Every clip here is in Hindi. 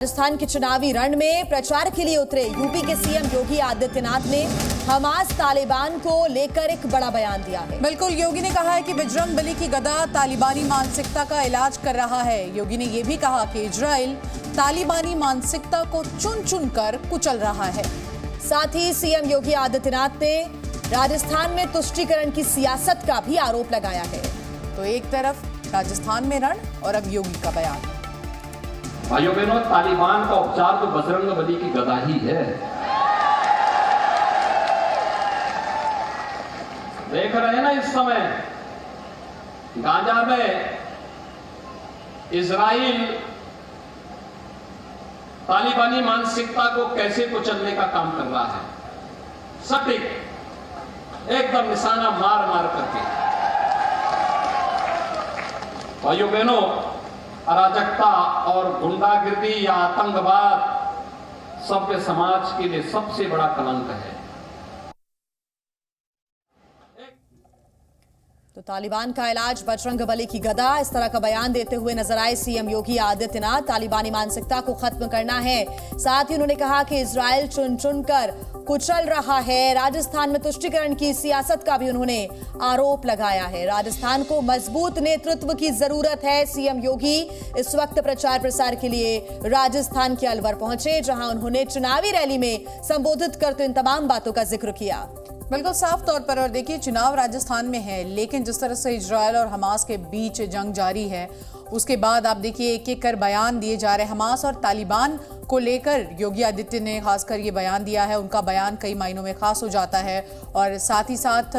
राजस्थान के चुनावी रण में प्रचार के लिए उतरे यूपी के सीएम योगी आदित्यनाथ ने हमास तालिबान को लेकर एक बड़ा बयान दिया है। बिल्कुल, योगी ने कहा है कि बजरंग बली की गदा तालिबानी मानसिकता का इलाज कर रहा है। योगी ने यह भी कहा कि इजराइल तालिबानी मानसिकता को चुन चुन कर कुचल रहा है। साथ ही सीएम योगी आदित्यनाथ ने राजस्थान में तुष्टीकरण की सियासत का भी आरोप लगाया है। तो एक तरफ राजस्थान में रण और अब योगी का बयान। भाइयों बहनों, तालिबान का उपचार तो बजरंग बली की गदा ही है। देख रहे हैं ना इस समय गाजा में इजराइल तालिबानी मानसिकता को कैसे कुचलने का काम कर रहा है। सटीक एकदम निशाना मार मार करके। भाइयों बहनों, अराजकता और गुंडागिर्दी या आतंकवाद सभ्य समाज के लिए सबसे बड़ा कलंक है। तो तालिबान का इलाज बजरंग बली की गदा, इस तरह का बयान देते हुए नजर आए सीएम योगी आदित्यनाथ। तालिबानी मानसिकता को खत्म करना है। साथ ही उन्होंने कहा कि इजराइल चुन चुन कर कुचल रहा है। राजस्थान में तुष्टीकरण की सियासत का भी उन्होंने आरोप लगाया है। राजस्थान को मजबूत नेतृत्व की जरूरत है। सीएम योगी इस वक्त प्रचार प्रसार के लिए राजस्थान के अलवर पहुंचे, जहां उन्होंने चुनावी रैली में संबोधित करते इन तमाम बातों का जिक्र किया। बिल्कुल साफ तौर पर, और देखिए चुनाव राजस्थान में है, लेकिन जिस तरह से इजराइल और हमास के बीच जंग जारी है, उसके बाद आप देखिए एक एक कर बयान दिए जा रहे हैं। हमास और तालिबान को लेकर योगी आदित्य ने खासकर ये बयान दिया है। उनका बयान कई मायनों में खास हो जाता है। और साथ ही साथ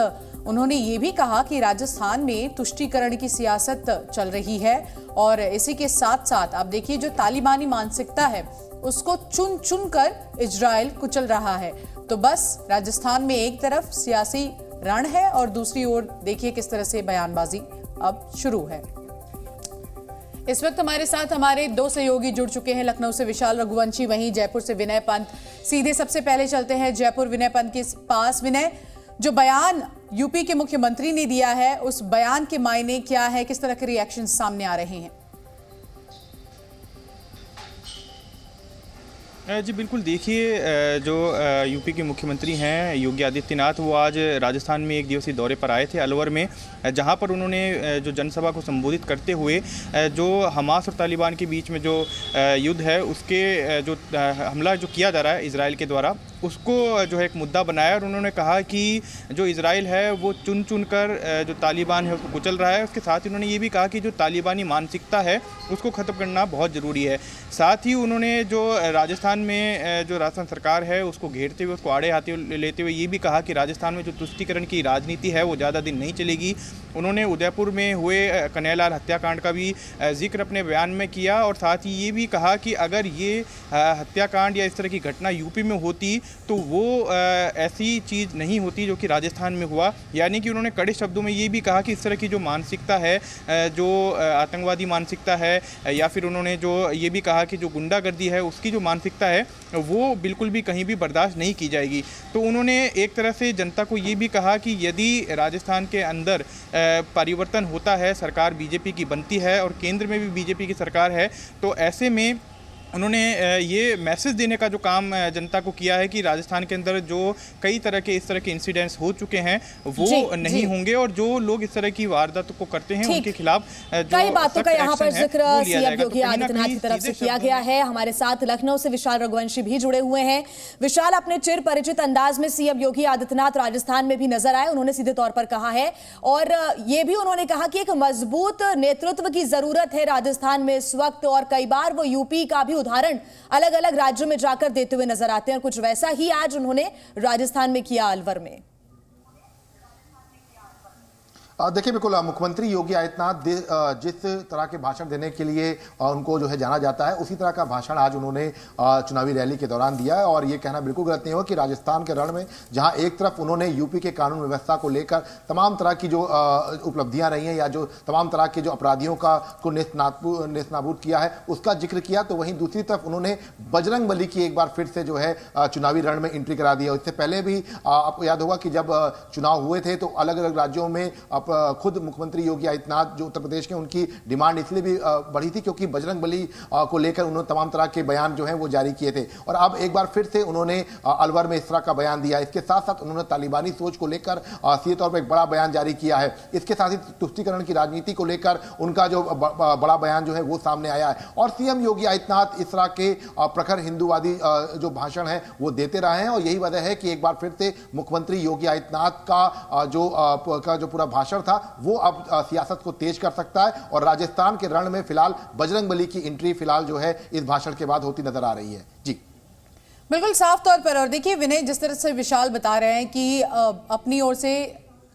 उन्होंने ये भी कहा कि राजस्थान में तुष्टीकरण की सियासत चल रही है और इसी के साथ साथ आप देखिए जो तालिबानी मानसिकता है उसको चुन चुन कर इजराइल कुचल रहा है। तो बस राजस्थान में एक तरफ सियासी रण है और दूसरी ओर देखिए किस तरह से बयानबाजी अब शुरू है। इस वक्त हमारे साथ हमारे दो सहयोगी जुड़ चुके हैं। लखनऊ से विशाल रघुवंशी, वहीं जयपुर से विनय पंत। सीधे सबसे पहले चलते हैं जयपुर विनय पंत के पास। विनय, जो बयान यूपी के मुख्यमंत्री ने दिया है उस बयान के मायने क्या है, किस तरह के रिएक्शन सामने आ रहे हैं? जी बिल्कुल, देखिए जो यूपी के मुख्यमंत्री हैं योगी आदित्यनाथ, वो आज राजस्थान में एक दिवसीय दौरे पर आए थे अलवर में, जहां पर उन्होंने जो जनसभा को संबोधित करते हुए जो हमास और तालिबान के बीच में जो युद्ध है उसके जो हमला जो किया जा रहा है इजराइल के द्वारा, उसको जो है एक मुद्दा बनाया। और उन्होंने कहा कि जो इजराइल है वो चुन चुन कर जो तालिबान है उसको कुचल रहा है। उसके साथ ही उन्होंने ये भी कहा कि जो तालिबानी मानसिकता है उसको ख़त्म करना बहुत ज़रूरी है। साथ ही उन्होंने जो राजस्थान में जो राजस्थान सरकार है उसको घेरते हुए, उसको आड़े हाथे लेते हुए ये भी कहा कि राजस्थान में जो तुष्टीकरण की राजनीति है वो ज़्यादा दिन नहीं चलेगी। उन्होंने उदयपुर में हुए कन्हैयालाल हत्याकांड का भी जिक्र अपने बयान में किया और साथ ही ये भी कहा कि अगर ये हत्याकांड या इस तरह की घटना यूपी में होती तो वो ऐसी चीज़ नहीं होती जो कि राजस्थान में हुआ। यानी कि उन्होंने कड़े शब्दों में ये भी कहा कि इस तरह की जो मानसिकता है, जो आतंकवादी मानसिकता है, या फिर उन्होंने जो ये भी कहा कि जो गुंडागर्दी है उसकी जो मानसिकता है वो बिल्कुल भी कहीं भी बर्दाश्त नहीं की जाएगी। तो उन्होंने एक तरह से जनता को ये भी कहा कि यदि राजस्थान के अंदर परिवर्तन होता है, सरकार बीजेपी की बनती है और केंद्र में भी बीजेपी की सरकार है, तो ऐसे में उन्होंने ये मैसेज देने का जो काम जनता को किया है कि राजस्थान के अंदर जो कई तरह के इस तरह के इंसिडेंट्स हो चुके हैं वो नहीं होंगे और जो लोग इस तरह की वारदातों को करते हैं उनके खिलाफ कई बातों का यहाँ पर जिक्र सीएम योगी आदित्यनाथ की तरफ से किया गया है। हमारे साथ लखनऊ से विशाल रघुवंशी भी जुड़े हुए हैं। विशाल, अपने चिर परिचित अंदाज में सीएम योगी आदित्यनाथ राजस्थान में भी नजर आए। उन्होंने सीधे तौर पर कहा है और ये भी उन्होंने कहा कि एक मजबूत नेतृत्व की जरूरत है राजस्थान में इस वक्त, और कई बार वो यूपी का भी उदाहरण अलग अलग राज्यों में जाकर देते हुए नजर आते हैं। और कुछ वैसा ही आज उन्होंने राजस्थान में किया अलवर में। देखिए, बिल्कुल मुख्यमंत्री योगी आदित्यनाथ जिस तरह के भाषण देने के लिए उनको जो है जाना जाता है, उसी तरह का भाषण आज उन्होंने चुनावी रैली के दौरान दिया है। और ये कहना बिल्कुल गलत नहीं हो कि राजस्थान के रण में जहां एक तरफ उन्होंने यूपी के कानून व्यवस्था को लेकर तमाम तरह की जो उपलब्धियां रही हैं या जो तमाम तरह के जो अपराधियों को नेस्तनाबूद किया है उसका जिक्र किया, तो वहीं दूसरी तरफ उन्होंने बजरंग बली की एक बार फिर से जो है चुनावी रण में एंट्री करा दिया। इससे पहले भी आपको याद होगा कि जब चुनाव हुए थे तो अलग अलग राज्यों में खुद मुख्यमंत्री योगी आदित्यनाथ जो उत्तर प्रदेश के, उनकी डिमांड इसलिए भी बढ़ी थी क्योंकि बजरंग बली को लेकर उन्होंने तमाम तरह के बयान जो हैं वो जारी किए थे, और अब एक बार फिर से उन्होंने अलवर में इस तरह का बयान दिया। इसके साथ साथ उन्होंने तालिबानी सोच को लेकर सीधे तौर पर एक बड़ा बयान जारी किया है। इसके साथ ही तुष्टीकरण की राजनीति को लेकर उनका जो बड़ा बयान जो है वो सामने आया है, और सीएम योगी आदित्यनाथ इस तरह के प्रखर हिंदूवादी जो भाषण है वो देते रहे हैं, और यही वजह है कि एक बार फिर से मुख्यमंत्री योगी आदित्यनाथ का जो पूरा भाषण था वो अब सियासत को तेज कर सकता है, और राजस्थान के रण में फिलहाल बजरंग बली की एंट्री फिलहाल जो है इस भाषण के बाद होती नजर आ रही है। जी बिल्कुल साफ तौर पर। और देखिए विनय, जिस तरह से विशाल बता रहे हैं कि अपनी ओर से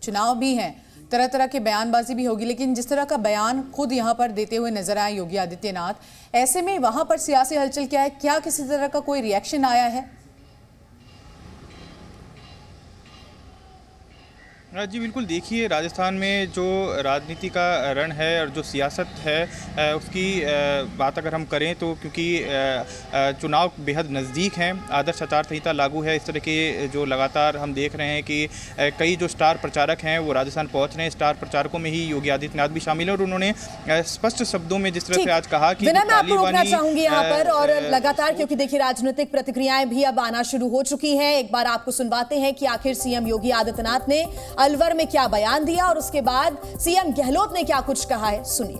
चुनाव भी हैं, तरह तरह के बयानबाजी भी होगी, लेकिन जिस तरह का बयान खुद यहां पर देते हुए नजर आए योगी आदित्यनाथ, ऐसे में वहां पर सियासी हलचल क्या है? क्या किसी तरह का कोई रिएक्शन आया है? जी बिल्कुल, देखिए राजस्थान में जो राजनीति का रण है और जो सियासत है उसकी बात अगर हम करें तो क्योंकि चुनाव बेहद नज़दीक हैं, आदर्श आचार संहिता लागू है, इस तरह के जो लगातार हम देख रहे हैं कि कई जो स्टार प्रचारक हैं वो राजस्थान पहुंच रहे हैं। स्टार प्रचारकों में ही योगी आदित्यनाथ भी शामिल है, और उन्होंने स्पष्ट शब्दों में जिस तरह से आज कहा कि मैं आपको रोकना चाहूंगी यहाँ पर, और लगातार क्योंकि देखिए राजनीतिक प्रतिक्रियाएं भी अब आना शुरू हो चुकी हैं। एक बार आपको सुनवाते हैं कि आखिर सीएम योगी आदित्यनाथ ने अलवर में क्या बयान दिया और उसके बाद सीएम गहलोत ने क्या कुछ कहा है, सुनिए।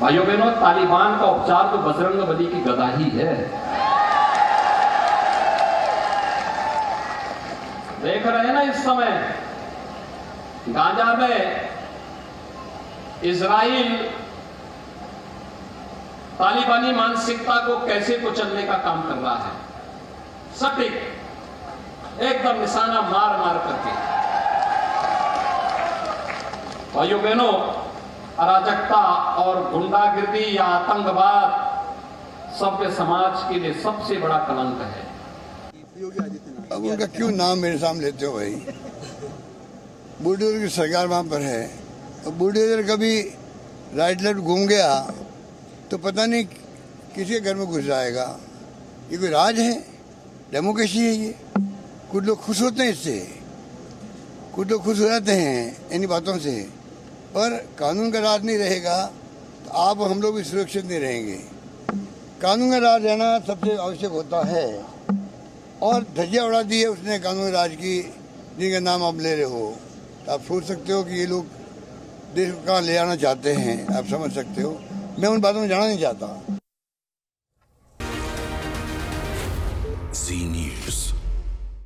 भाइयों बहनों, तालिबान का उपचार तो बजरंग बली की गदा ही है। देख रहे हैं ना इस समय गाजा में इजराइल तालिबानी मानसिकता को कैसे कुचलने का काम कर रहा है, सटीक एकदम निशाना मार मार करके। भाइयों बहनों, अराजकता और गुंडागिर्दी या आतंकवाद सभ्य समाज के लिए सबसे बड़ा कलंक है। अब उनका क्यों नाम मेरे सामने लेते हो भाई? बुलडोजर की सरकार वहां पर है, और बुलडोजर कभी राइट लेफ्ट घूम गया तो पता नहीं किसी के घर में घुस जाएगा। ये कोई राज है? डेमोक्रेसी है ये? कुछ लोग खुश होते हैं इससे, कुछ लोग खुश हो जाते हैं इन बातों से, पर कानून का राज नहीं रहेगा तो आप हम लोग भी सुरक्षित नहीं रहेंगे। कानून का राज रहना सबसे आवश्यक होता है, और धज्जियां उड़ा दी है उसने कानून राज की, जिनका नाम आप ले रहे हो। तो आप सोच सकते हो कि ये लोग देश को कहाँ ले जाना चाहते हैं, आप समझ सकते हो। मैं उन बातों में जाना नहीं चाहता।